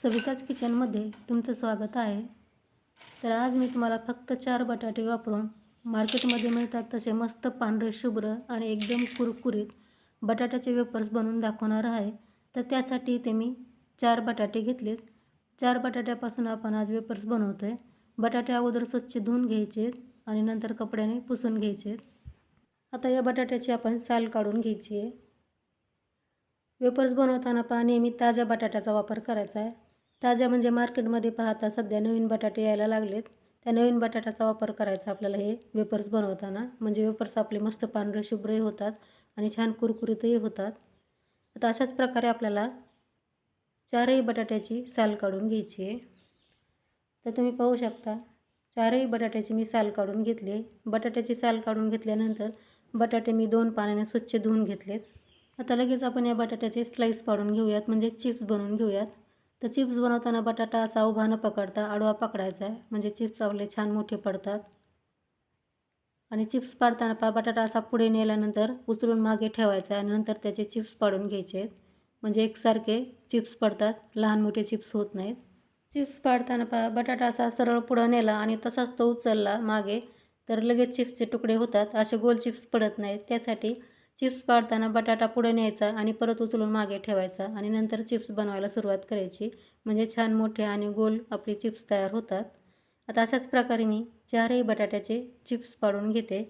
सविताच किचनमध्ये तुमचं स्वागत आहे. तर आज मी तुम्हाला फक्त 4 बटाटे वापरून मार्केटमध्ये मिळतात तसे मस्त पांढरे शुभ्र आणि एकदम कुरकुरीत बटाट्याचे वेफर्स बनवून दाखवणार आहे. तर त्यासाठी इथे मी 4 बटाटे घेतलेत. 4 बटाट्यापासून आपण आज वेफर्स बनवतो आहे. बटाटे अगोदर स्वच्छ धुवून घ्यायचे आणि नंतर कपड्याने पुसून घ्यायचे. आता या बटाट्याची आपण साल काढून घ्यायची आहे. वेफर्स बनवताना नेहमी ताज्या बटाट्याचा वापर करायचा आहे. ताज्या म्हणजे मार्केटमध्ये पाहता सध्या नवीन बटाटे यायला लागलेत. त्या नवीन बटाट्याचा वापर करायचा आपल्याला हे वेफर्स बनवताना, म्हणजे वेफर्स आपले मस्त पांढरे शुभ्रही होतात आणि छान कुरकुरीतही होतात. आता अशाच प्रकारे आपल्याला 4ही बटाट्याची साल काढून घ्यायची आहे. तर तुम्ही पाहू शकता 4ही बटाट्याची मी साल काढून घेतली. बटाट्याची साल काढून घेतल्यानंतर बटाटे मी 2 पाण्याने स्वच्छ धुवून घेतलेत. आता लगेच आपण या बटाट्याचे स्लाईस पाडून घेऊयात, म्हणजे चिप्स बनवून घेऊयात. तर चिप्स बनवताना बटाटा असा उभा न पकडता आडवा पकडायचा आहे, म्हणजे चिप्स आपले छान मोठे पडतात. आणि चिप्स पाडताना बटाटा असा पुढे नेल्यानंतर उचलून मागे ठेवायचा आणि नंतर त्याचे चिप्स पाडून घ्यायचे आहेत, म्हणजे एकसारखे चिप्स पडतात, लहान मोठे चिप्स होत नाहीत. चिप्स पाडताना बटाटा असा सरळ पुढं नेला आणि तसाच तो उचलला मागे तर लगेच चिप्सचे तुकडे होतात, असे गोल चिप्स पडत नाहीत. त्यासाठी चिप्स पाडताना बटाटा पुढे न्यायचा आणि परत उचलून मागे ठेवायचा आणि नंतर चिप्स बनवायला सुरुवात करायची, म्हणजे छान मोठे आणि गोल आपले चिप्स तयार होतात. आता अशाच प्रकारे मी 4ही बटाट्याचे चिप्स पाडून घेते.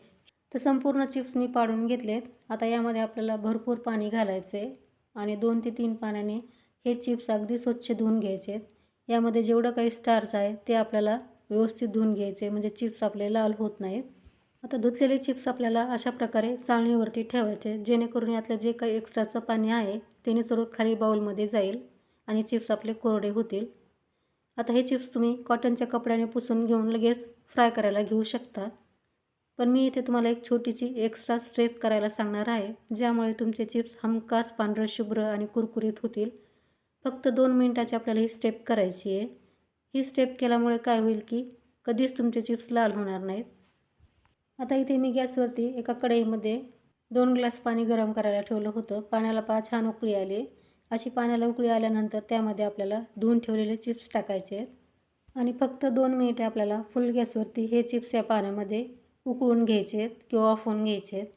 तर संपूर्ण चिप्स मी पाडून घेतलेत. आता यामध्ये आपल्याला भरपूर पाणी घालायचे आणि 2 ते 3 पाण्याने हे चिप्स अगदी स्वच्छ धुवून घ्यायचे. यामध्ये जेवढं काही स्टार्च आहे ते आपल्याला व्यवस्थित धुवून घ्यायचे, म्हणजे चिप्स आपले लाल होत नाहीत. आता धुतलेले चिप्स आपल्याला अशा प्रकारे चाळणीवरती ठेवायचे, जेणेकरून यातलं जे काही एक्स्ट्राचं पाणी आहे ते निचरून खाली बाउलमध्ये जाईल आणि चिप्स आपले कोरडे होतील. आता हे चिप्स तुम्ही कॉटनच्या कपड्याने पुसून घेऊन लगेच फ्राय करायला घेऊ शकता. पण मी इथे तुम्हाला एक छोटीशी एक्स्ट्रा स्टेप करायला सांगणार आहे, ज्यामुळे तुमचे चिप्स हमखास पांढरे शुभ्र आणि कुरकुरीत होतील. फक्त 2 मिनिटाची आपल्याला ही स्टेप करायची आहे. ही स्टेप केल्यामुळे काय होईल की कधीच तुमचे चिप्स लाल होणार नाहीत. आता इथे मी गॅसवरती एका कढईमध्ये 2 ग्लास पाणी गरम करायला ठेवलं होतं. पाण्याला छान उकळी आली. अशी पाण्याला उकळी आल्यानंतर त्यामध्ये आपल्याला धुवून ठेवलेले चिप्स टाकायचे आहेत आणि फक्त 2 मिनिटे आपल्याला फुल गॅसवरती हे चिप्स या पाण्यामध्ये उकळून घ्यायचे आहेत किंवा वाफवून घ्यायचे आहेत.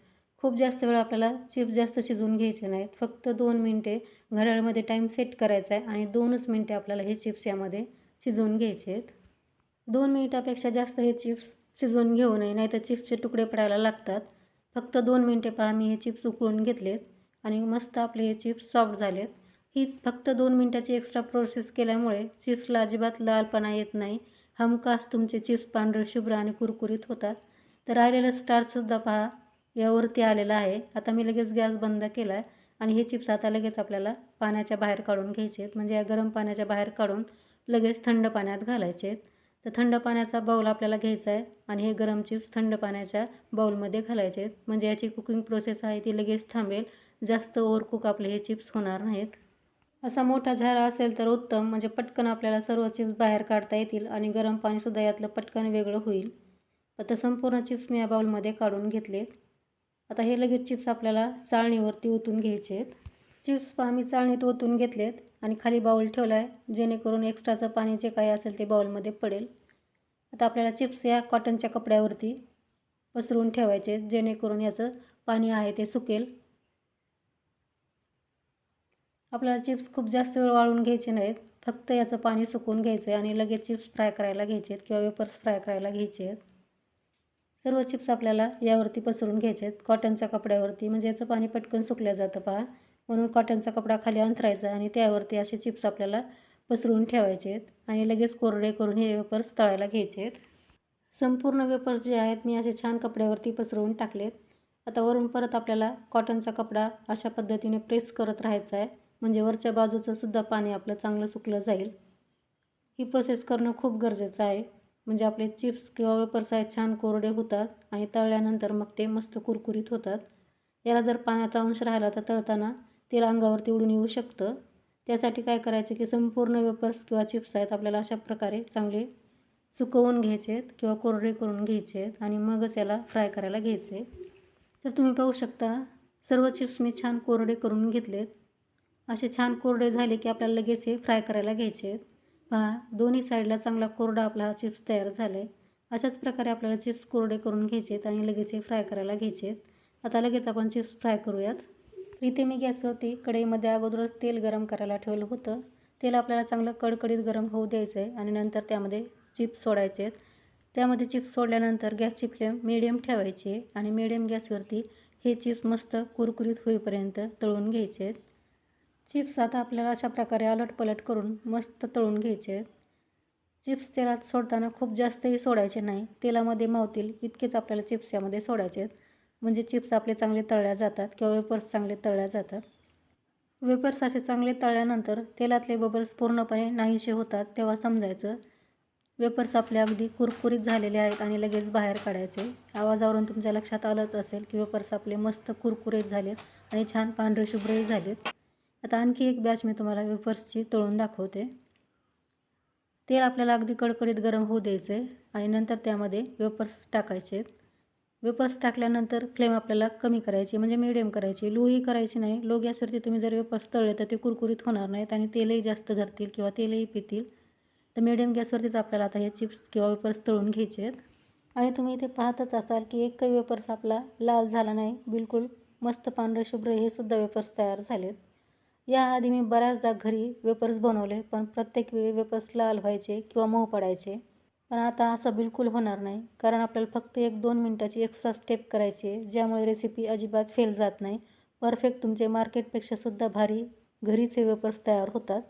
खूप जास्त वेळ आपल्याला चिप्स जास्त शिजवून घ्यायचे नाहीत. फक्त 2 मिनिटे घड्याळामध्ये टाईम सेट करायचा आहे आणि 2च मिनिटे आपल्याला हे चिप्स यामध्ये शिजवून घ्यायचे आहेत. 2 मिनिटापेक्षा जास्त हे चिप्स शिजवून घेऊ नये, नाहीतर चिप्सचे तुकडे पडायला लागतात. फक्त 2 मिनिटे मी हे चिप्स उकळून घेतलेत आणि मस्त आपले हे चिप्स सॉफ्ट झालेत. ही फक्त 2 मिनिटाची एक्स्ट्रा प्रोसेस केल्यामुळे चिप्सला अजिबात लालपणा येत नाही. हमखास तुमचे चिप्स पांढरे शुभ्र आणि कुरकुरीत होतात. तर राहिलेलं स्टार्चसुद्धा यावरती आलेलं आहे. आता मी लगेच गॅस बंद केला आहे आणि हे चिप्स आता लगेच आपल्याला पाण्याच्या बाहेर काढून घ्यायचे आहेत, म्हणजे या गरम पाण्याच्या बाहेर काढून लगेच थंड पाण्यात घालायचे आहेत. तर थंड पाण्याचा बाऊल आपल्याला घ्यायचा आहे आणि हे गरम चिप्स थंड पाण्याच्या बाऊलमध्ये घालायचे आहेत, म्हणजे याची कुकिंग प्रोसेस आहे ती लगेच थांबेल. जास्त ओव्हरकुक आपले हे चिप्स होणार नाहीत. असा मोठा झारा असेल तर उत्तम, म्हणजे पटकन आपल्याला सर्व चिप्स बाहेर काढता येतील आणि गरम पाणीसुद्धा यातलं पटकन वेगळं होईल. आता संपूर्ण चिप्स मी या बाऊलमध्ये काढून घेतलेत. आता हे लगेच चिप्स आपल्याला चाळणीवरती ओतून घ्यायचे आहेत. चिप्स मी चाळणीत ओतून घेतलेत आणि खाली बाऊल ठेवला आहे, जेणेकरून एक्स्ट्राचं पाणी जे काही असेल ते बाऊलमध्ये पडेल. आता आपल्याला चिप्स या कॉटनच्या कपड्यावरती पसरवून ठेवायचे, जेणेकरून याचं पाणी आहे ते सुकेल. आपल्याला चिप्स खूप जास्त वेळ वाळून घ्यायचे नाहीत. फक्त याचं पाणी सुकवून घ्यायचं आहे आणि लगेच चिप्स फ्राय करायला घ्यायचे आहेत किंवा वेफर्स फ्राय करायला घ्यायचे आहेत. सर्व चिप्स आपल्याला यावरती पसरून घ्यायचे आहेत कॉटनच्या कपड्यावरती, म्हणजे याचं पाणी पटकन सुकलं जातं म्हणून कॉटनचा कपडा खाली अंथरायचा आणि त्यावरती असे चिप्स आपल्याला पसरून ठेवायचे आहेत आणि लगेच कोरडे करून हे वेफर्स तळायला घ्यायचे आहेत. संपूर्ण वेफर्स जे आहेत मी असे छान कपड्यावरती पसरवून टाकलेत. आता वरून परत आपल्याला कॉटनचा कपडा अशा पद्धतीने प्रेस करत राहायचा आहे, म्हणजे वरच्या बाजूचं सुद्धा पाणी आपलं चांगलं सुकलं जाईल. ही प्रोसेस करणं खूप गरजेचं आहे, म्हणजे आपले चिप्स किंवा वेफर्स आहेत छान कोरडे होतात आणि तळल्यानंतर मग ते मस्त कुरकुरीत होतात. याला जर पाण्याचा अंश राहिला तर तळताना तेल अंगावरती उडून येऊ शकतं. त्यासाठी काय करायचं की संपूर्ण वेफर्स किंवा चिप्स आहेत आपल्याला अशा प्रकारे चांगले सुकवून घ्यायचे आहेत किंवा कोरडे करून घ्यायचे आहेत आणि मगच याला फ्राय करायला घ्यायचे. तर तुम्ही पाहू शकता सर्व चिप्स मी छान कोरडे करून घेतलेत. असे छान कोरडे झाले की आपल्याला लगेच हे फ्राय करायला घ्यायचे आहेत. पहा दोन्ही साईडला चांगला कोरडा आपला हा चिप्स तयार झाला आहे. अशाच प्रकारे आपल्याला चिप्स कोरडे करून घ्यायचे आहेत आणि लगेच हे फ्राय करायला घ्यायचे आहेत. आता लगेच आपण चिप्स फ्राय करूयात. इथे मी गॅसवरती कढईमध्ये अगोदरच तेल गरम करायला ठेवलं होतं. तेल आपल्याला चांगलं कडकडीत गरम होऊ द्यायचं आहे आणि नंतर त्यामध्ये चिप्स सोडायचे आहेत. त्यामध्ये चिप्स सोडल्यानंतर गॅसची फ्लेम मिडियम ठेवायची आहे आणि मिडियम गॅसवरती हे चिप्स मस्त कुरकुरीत होईपर्यंत तळून घ्यायचे आहेत. चिप्स आता आपल्याला अशा प्रकारे अलटपलट करून मस्त तळून घ्यायचे आहेत. चिप्स तेलात सोडताना खूप जास्तही सोडायचे नाही. तेलामध्ये मावतील इतकेच आपल्याला चिप्स यामध्ये सोडायचे आहेत. म्हणजे चिप्स आपले चांगले तळल्या जातात किंवा वेपर्स चांगले तळल्या जातात. वेपर्स असे चांगले तळल्यानंतर तेलातले बबल्स पूर्णपणे नाहीसे होतात तेव्हा समजायचं वेपर्स आपले अगदी कुरकुरीत झालेले आहेत आणि लगेच बाहेर काढायचे. आवाजावरून तुमच्या लक्षात आलंच असेल की वेपर्स आपले मस्त कुरकुरीत झालेत आणि छान पांढरे शुभ्रही झालेत. आता आणखी एक बॅच मी तुम्हाला वेपर्सची तळून दाखवते. तेल आपल्याला अगदी कडकडीत गरम होऊ द्यायचे आणि नंतर त्यामध्ये वेपर्स टाकायचे आहेत. वेपर्स टाकल्यानंतर फ्लेम आपल्याला कमी करायची म्हणजे मिडियम करायची, लोही करायची नाही. लो गॅसवरती तुम्ही जर वेपर्स तळले तर ते कुरकुरीत होणार नाहीत आणि तेलही जास्त धरतील किंवा तेलही पितील. तर मिडियम गॅसवरतीच आपल्याला आता हे चिप्स किंवा वेपर्स तळून घ्यायचे आहेत. आणि तुम्ही इथे पाहतच असाल की एकही वेपर्स आपला लाल झाला नाही, बिलकुल मस्त पांढरे शुभ्र हे सुद्धा वेपर्स तयार झालेत. याआधी मी बऱ्याचदा घरी वेपर्स बनवले पण प्रत्येक वेळी वेपर्स लाल व्हायचे किंवा मऊ पडायचे. पण आता असं बिलकुल होणार नाही, कारण आपल्याला फक्त 1-2 मिनटाची एक्स्ट्रा स्टेप करायची आहे, ज्यामुळे रेसिपी अजिबात फेल जात नाही. परफेक्ट तुमचे मार्केटपेक्षा सुद्धा भारी घरीच हे वेपर्स तयार होतात.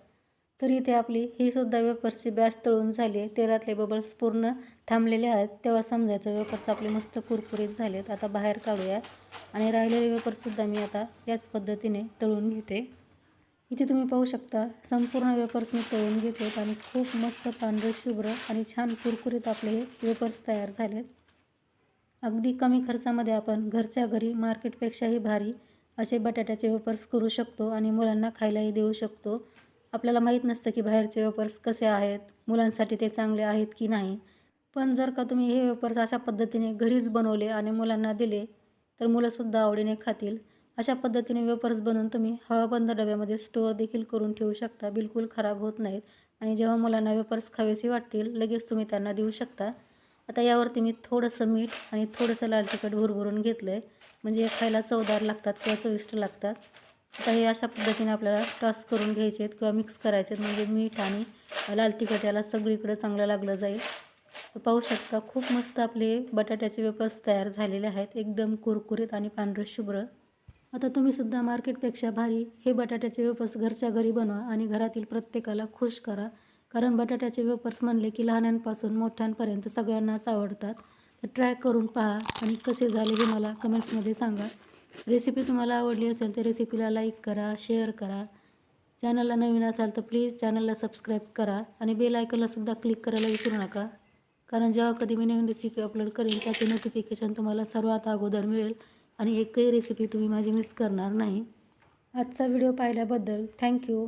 तर इथे आपली ही सुद्धा वेपर्सची बॅच तळून झाली आहे. तेलातले बबल्स पूर्ण थांबलेले आहेत तेव्हा समजायचं वेपर्स आपले मस्त कुरकुरीत झालेत. आता बाहेर काढूया आणि राहिलेले वेपर्ससुद्धा मी आता याच पद्धतीने तळून घेते. इथे तुम्ही पाहू शकता संपूर्ण वेपर्स मी तळून घेतलेत आणि खूप मस्त पांढरे शुभ्र आणि छान कुरकुरीत आपले हे वेपर्स तयार झालेत. अगदी कमी खर्चामध्ये आपण घरच्या घरी मार्केटपेक्षाही भारी असे बटाट्याचे वेपर्स करू शकतो आणि मुलांना खायलाही देऊ शकतो. आपल्याला माहीत नसतं की बाहेरचे वेपर्स कसे आहेत, मुलांसाठी ते चांगले आहेत की नाही. पण जर का तुम्ही हे वेपर्स अशा पद्धतीने घरीच बनवले आणि मुलांना दिले तर मुलंसुद्धा आवडीने खातील. अशा पद्धतीने वेपर्स बनवून तुम्ही हवाबंद डब्यामध्ये स्टोअर देखील करून ठेवू शकता. बिलकुल खराब होत नाहीत आणि जेव्हा मुलांना वेपर्स खावेसे वाटतील लगेच तुम्ही त्यांना देऊ शकता. आता यावरती मी थोडंसं मीठ आणि थोडंसं लाल तिखट भुरभुरून घेतलं आहे, म्हणजे खायला चवदार लागतात किंवा चविष्ट लागतात. आता हे अशा पद्धतीने आपल्याला टॉस करून घ्यायचे आहेत किंवा मिक्स करायचे आहेत, म्हणजे मीठ आणि लाल तिखट याला सगळीकडे चांगलं लागलं जाईल. तर पाहू शकता खूप मस्त आपले बटाट्याचे वेपर्स तयार झालेले आहेत, एकदम कुरकुरीत आणि पांढरे शुभ्र. आता तुम्हीसुद्धा मार्केटपेक्षा भारी हे बटाट्याचे वेपर्स घरच्या घरी बनवा आणि घरातील प्रत्येकाला खुश करा. कारण बटाट्याचे वेपर्स म्हणले की लहानांपासून मोठ्यांपर्यंत सगळ्यांनाच आवडतात. तर ट्राय करून पहा आणि कसे झाले हे मला कमेंट्समध्ये सांगा. रेसिपी तुम्हाला आवडली असेल तर रेसिपीला लाईक करा, शेअर करा. चॅनलला नवीन असाल तर प्लीज चॅनलला सबस्क्राईब करा आणि बेल आयकॉनलासुद्धा क्लिक करायला विसरू नका. कारण जेव्हा कधी मी नवीन रेसिपी अपलोड करेन त्याचे नोटिफिकेशन तुम्हाला सर्वात अगोदर मिळेल आणि एकही रेसिपी तुम्ही माझी मिस करणार नाही. आजचा व्हिडिओ पाहिल्याबद्दल थँक्यू.